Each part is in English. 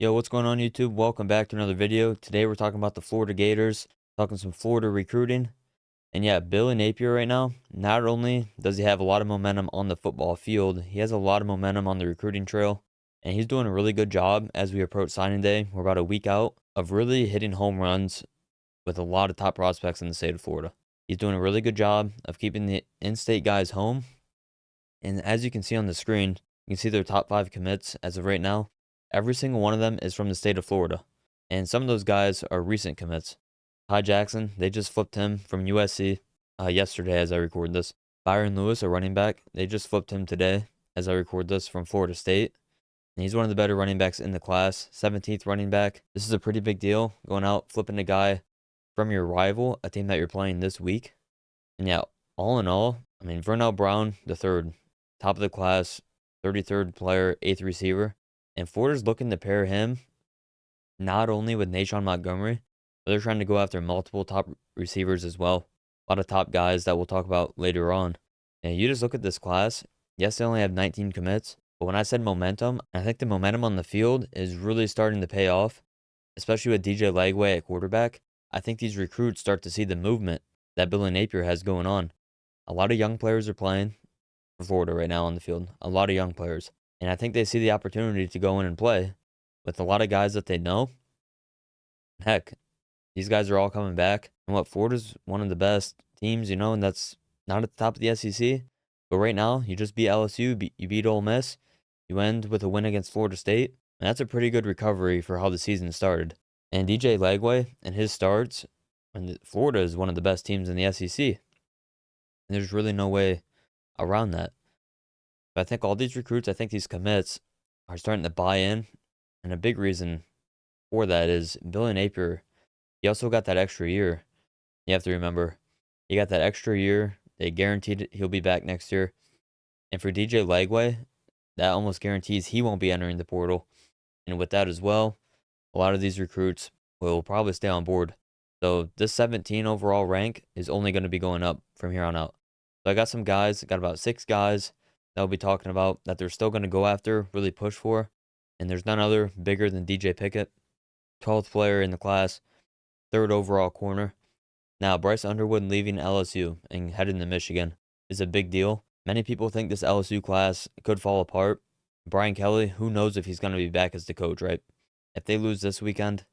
Yo, what's going on YouTube? Welcome back to another video. Today we're talking about the Florida Gators, talking some Florida recruiting. And yeah, Billy Napier right now, not only does he have a lot of momentum on the football field, he has a lot of momentum on the recruiting trail. And he's doing a really good job as we approach signing day. We're about a week out of really hitting home runs with a lot of top prospects in the state of Florida. He's doing a really good job of keeping the in-state guys home. And as you can see on the screen, you can see their top 5 commits as of right now. Every single one of them is from the state of Florida. And some of those guys are recent commits. Ty Jackson, they just flipped him from USC yesterday as I record this. Byron Lewis, a running back, they just flipped him today as I record this from Florida State. And he's one of the better running backs in the class, 17th running back. This is a pretty big deal, going out, flipping a guy from your rival, a team that you're playing this week. And yeah, all in all, I mean, Vernell Brown, the third, top of the class, 33rd player, 8th receiver. And Florida's looking to pair him not only with Nashawn Montgomery, but they're trying to go after multiple top receivers as well. A lot of top guys that we'll talk about later on. And you just look at this class. Yes, they only have 19 commits, but when I said momentum, I think the momentum on the field is really starting to pay off, especially with DJ Lagway at quarterback. I think these recruits start to see the movement that Billy Napier has going on. A lot of young players are playing for Florida right now on the field. A lot of young players. And I think they see the opportunity to go in and play with a lot of guys that they know. Heck, these guys are all coming back. And what, Florida's one of the best teams, and that's not at the top of the SEC. But right now, you just beat LSU, you beat Ole Miss, you end with a win against Florida State. And that's a pretty good recovery for how the season started. And DJ Lagway and his starts, and Florida is one of the best teams in the SEC. And there's really no way around that. But I think all these recruits, I think these commits are starting to buy in. And a big reason for that is Billy Napier. He also got that extra year. You have to remember, he got that extra year. They guaranteed he'll be back next year. And for DJ Lagway, that almost guarantees he won't be entering the portal. And with that as well, a lot of these recruits will probably stay on board. So this 17 overall rank is only going to be going up from here on out. So I got some guys, got about 6 guys that we'll be talking about that they're still going to go after, really push for. And there's none other bigger than DJ Pickett, 12th player in the class, 3rd overall corner. Now, Bryce Underwood leaving LSU and heading to Michigan is a big deal. Many people think this LSU class could fall apart. Brian Kelly, who knows if he's going to be back as the coach, right? If they lose this weekend,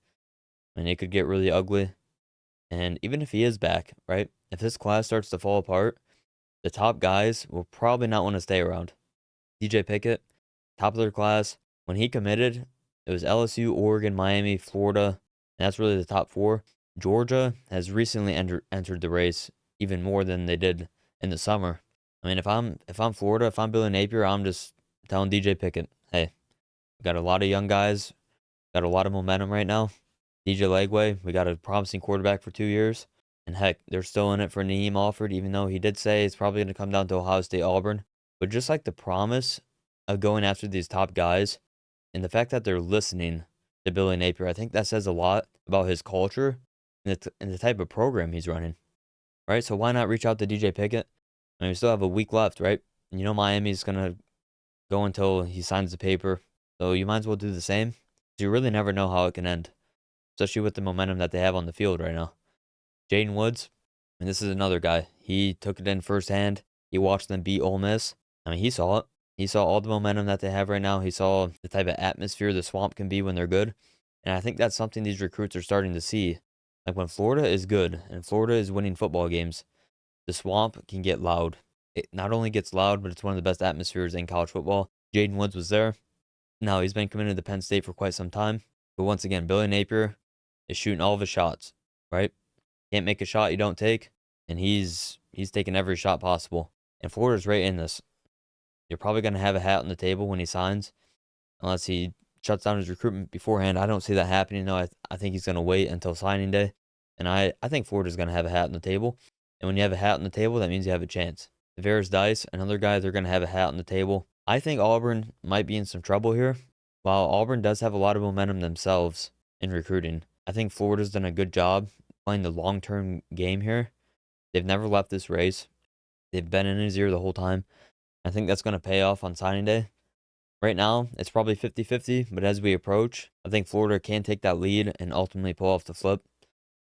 I mean, it could get really ugly. And even if he is back, right? If this class starts to fall apart, the top guys will probably not want to stay around. DJ Pickett, top of their class. When he committed, it was LSU, Oregon, Miami, Florida, and that's really the top 4. Georgia has recently entered the race even more than they did in the summer. I mean, if I'm Florida, if I'm Billy Napier, I'm just telling DJ Pickett, hey, we got a lot of young guys, got a lot of momentum right now. DJ Lagway, we got a promising quarterback for 2 years. And heck, they're still in it for Naeem Alford, even though he did say it's probably going to come down to Ohio State Auburn. But just like the promise of going after these top guys and the fact that they're listening to Billy Napier, I think that says a lot about his culture and the type of program he's running. Right? So why not reach out to DJ Pickett? I mean, we still have a week left, right? And Miami's going to go until he signs the paper. So you might as well do the same. You really never know how it can end, especially with the momentum that they have on the field right now. Jaden Woods, and this is another guy. He took it in firsthand. He watched them beat Ole Miss. I mean, he saw it. He saw all the momentum that they have right now. He saw the type of atmosphere the Swamp can be when they're good. And I think that's something these recruits are starting to see. Like when Florida is good and Florida is winning football games, the Swamp can get loud. It not only gets loud, but it's one of the best atmospheres in college football. Jaden Woods was there. Now, he's been committed to Penn State for quite some time. But once again, Billy Napier is shooting all of his shots, right? Can't make a shot you don't take. And he's taking every shot possible. And Florida's right in this. You're probably going to have a hat on the table when he signs, unless he shuts down his recruitment beforehand. I don't see that happening, though. I think he's going to wait until signing day. And I think Florida's going to have a hat on the table. And when you have a hat on the table, that means you have a chance. Tavares Dice, another guy, they're going to have a hat on the table. I think Auburn might be in some trouble here. While Auburn does have a lot of momentum themselves in recruiting, I think Florida's done a good job playing the long-term game here. They've never left this race. They've been in his ear the whole time. I think that's going to pay off on signing day. Right now, it's probably 50-50, but as we approach, I think Florida can take that lead and ultimately pull off the flip.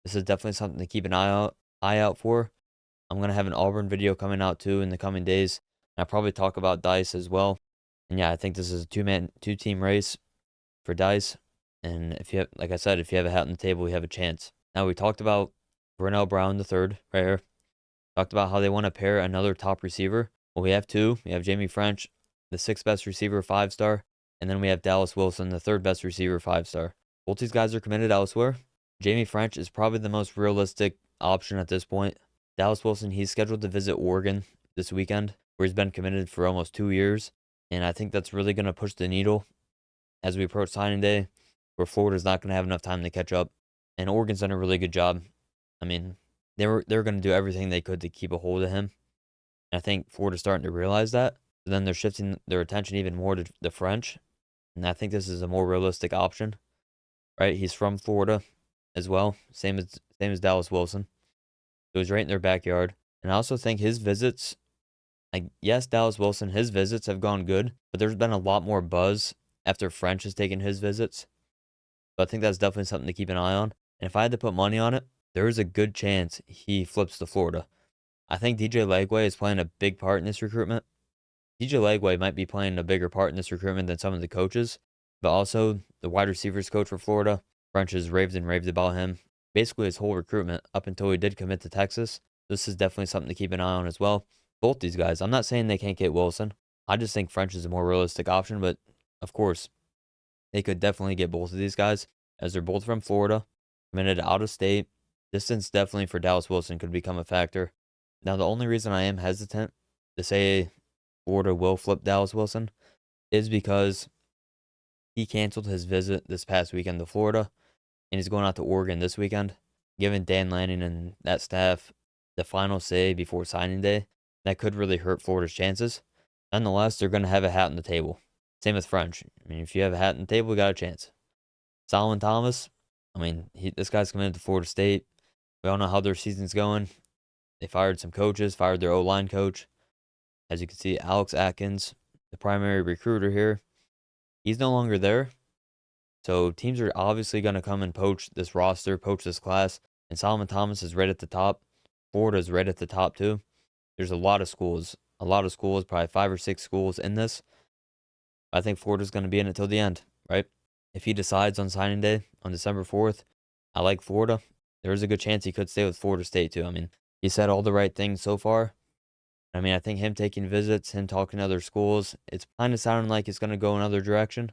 This is definitely something to keep an eye out for. I'm gonna have an Auburn video coming out too in the coming days. And I'll probably talk about Dice as well. And yeah, I think this is a two-team race for Dice. And if you have, like I said, if you have a hat on the table, you have a chance. Now we talked about Vernell Brown the third right here. Talked about how they want to pair another top receiver. Well, we have two. We have Jamie French, the sixth best receiver, 5-star, and then we have Dallas Wilson, the third best receiver, 5-star. Both these guys are committed elsewhere. Jamie French is probably the most realistic option at this point. Dallas Wilson, he's scheduled to visit Oregon this weekend, where he's been committed for almost 2 years. And I think that's really going to push the needle as we approach signing day, where Florida's not going to have enough time to catch up. And Oregon's done a really good job. I mean, they were going to do everything they could to keep a hold of him. And I think Florida's starting to realize that. So then they're shifting their attention even more to the French. And I think this is a more realistic option, right? He's from Florida as well, same as Dallas Wilson. So he's right in their backyard. And I also think his visits, like yes, Dallas Wilson, his visits have gone good, but there's been a lot more buzz after French has taken his visits. So I think that's definitely something to keep an eye on. And if I had to put money on it, there is a good chance he flips to Florida. I think DJ Legway is playing a big part in this recruitment. DJ Legway might be playing a bigger part in this recruitment than some of the coaches, but also the wide receivers coach for Florida. French has raved and raved about him. Basically, his whole recruitment up until he did commit to Texas. This is definitely something to keep an eye on as well. Both these guys, I'm not saying they can't get Wilson. I just think French is a more realistic option, but of course, they could definitely get both of these guys as they're both from Florida, committed out of state. Distance definitely for Dallas Wilson could become a factor. Now, the only reason I am hesitant to say Florida will flip Dallas Wilson is because he canceled his visit this past weekend to Florida and he's going out to Oregon this weekend. Giving Dan Lanning and that staff the final say before signing day, that could really hurt Florida's chances. Nonetheless, they're going to have a hat on the table. Same with French. I mean, if you have a hat on the table, you got a chance. Solomon Thomas, I mean, this guy's committed to Florida State. We all know how their season's going. They fired some coaches, fired their O-line coach. As you can see, Alex Atkins, the primary recruiter here, he's no longer there. So teams are obviously going to come and poach this roster, poach this class. And Solomon Thomas is right at the top. Florida's right at the top too. There's a lot of schools, probably 5 or 6 schools in this. I think Florida's going to be in it till the end, right? If he decides on signing day on December 4th, I like Florida. There is a good chance he could stay with Florida State too. I mean, he said all the right things so far. I mean, I think him taking visits, him talking to other schools, it's kind of sounding like it's going to go another direction.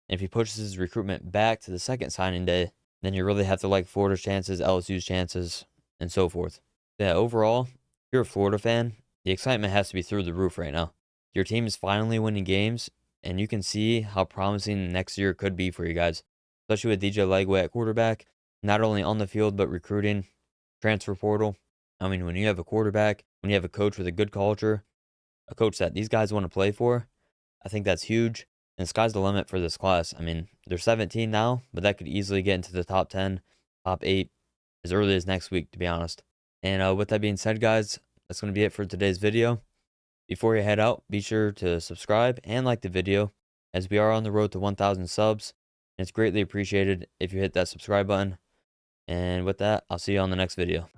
And if he pushes his recruitment back to the second signing day, then you really have to like Florida's chances, LSU's chances, and so forth. Yeah, overall, if you're a Florida fan, the excitement has to be through the roof right now. Your team is finally winning games, and you can see how promising next year could be for you guys, especially with DJ Legway at quarterback, not only on the field, but recruiting, transfer portal. I mean, when you have a quarterback, when you have a coach with a good culture, a coach that these guys want to play for, I think that's huge. And sky's the limit for this class. I mean, they're 17 now, but that could easily get into the top 10, top 8 as early as next week, to be honest. And with that being said, guys, that's going to be it for today's video. Before you head out, be sure to subscribe and like the video, as we are on the road to 1,000 subs. And it's greatly appreciated if you hit that subscribe button. And with that, I'll see you on the next video.